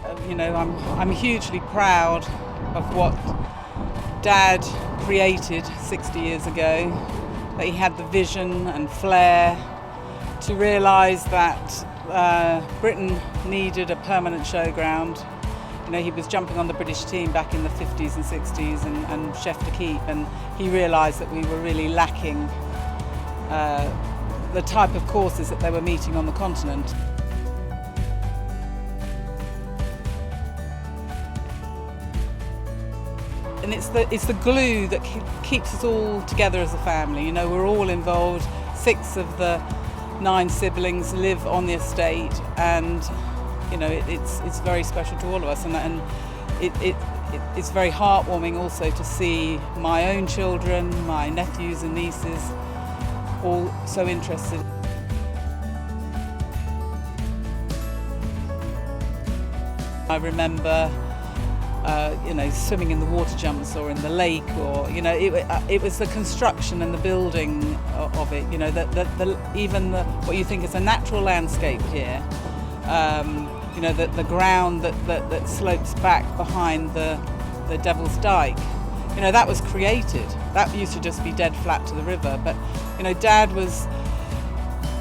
I'm hugely proud of what Dad created 60 years ago, that he had the vision and flair to realise that Britain needed a permanent showground. He was jumping on the British team back in the 50s and 60s and chef to keep, and he realised that we were really lacking the type of courses that they were meeting on the continent. And it's the glue that keeps us all together as a family. We're all involved. 6 of the 9 siblings live on the estate, and it's very special to all of us. And it's very heartwarming also to see my own children, my nephews and nieces, all so interested. I remember swimming in the water jumps or in the lake, or it was the construction and the building of it. Even what you think is a natural landscape here. The ground that slopes back behind the Devil's Dyke. That was created. That used to just be dead flat to the river. But Dad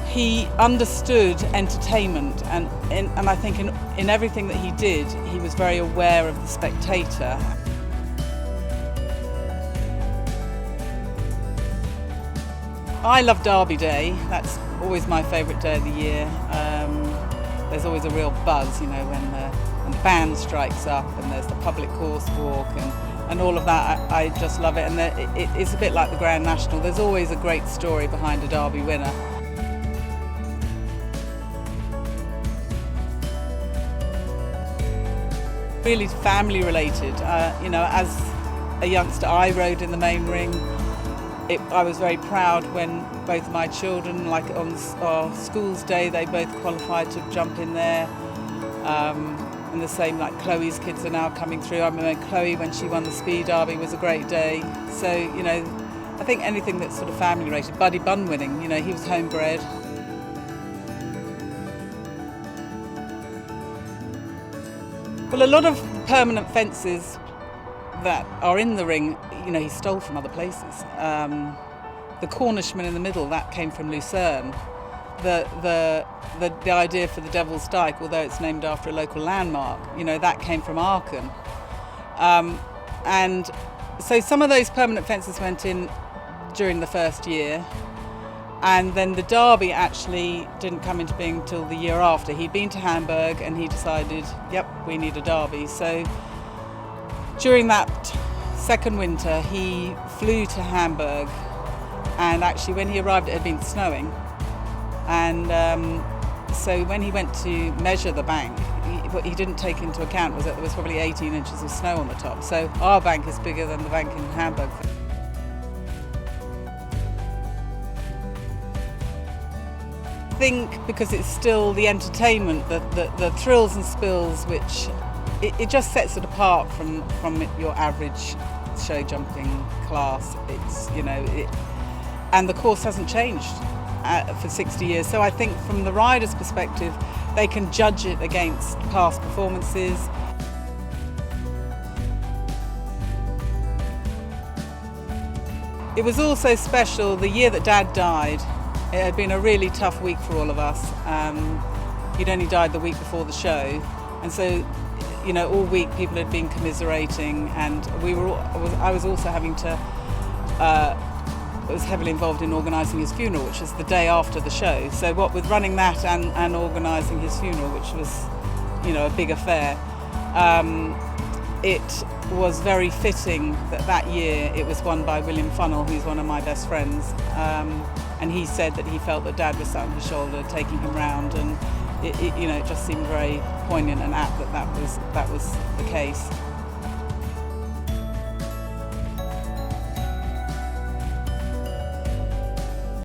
he understood entertainment, and I think in everything that he did, he was very aware of the spectator. I love Derby Day. That's always my favourite day of the year. There's always a real buzz, when the band strikes up and there's the public course walk and all of that. I just love it, and it's a bit like the Grand National. There's always a great story behind a Derby winner. Really family related. As a youngster, I rode in the main ring. I was very proud when both of my children, like on our school's day, they both qualified to jump in there. And the same, like Chloe's kids are now coming through. I remember Chloe, when she won the Speed Derby, was a great day. So, I think anything that's sort of family related. Buddy Bunn winning, he was homebred. Well, a lot of permanent fences that are in the ring, he stole from other places. The Cornishman in the middle, that came from Lucerne. The idea for the Devil's Dyke, although it's named after a local landmark, that came from Aachen. And so some of those permanent fences went in during the first year, and then the Derby actually didn't come into being until the year after. He'd been to Hamburg and he decided, yep, we need a Derby. So during that second winter, he flew to Hamburg, and actually when he arrived it had been snowing. And so when he went to measure the bank, what he didn't take into account was that there was probably 18 inches of snow on the top. So our bank is bigger than the bank in Hamburg. I think because it's still the entertainment, the thrills and spills, which it just sets it apart from your average show jumping class. It's and the course hasn't changed for 60 years. So I think from the rider's perspective, they can judge it against past performances. It was also special the year that Dad died. It had been a really tough week for all of us. He'd only died the week before the show, and so all week people had been commiserating, and I was also having to. I was heavily involved in organising his funeral, which is the day after the show. So what with running that and organising his funeral, which was, a big affair, it was very fitting that year it was won by William Funnell, who's one of my best friends. And he said that he felt that Dad was sat on his shoulder, taking him round, and it just seemed very poignant and apt that was the case.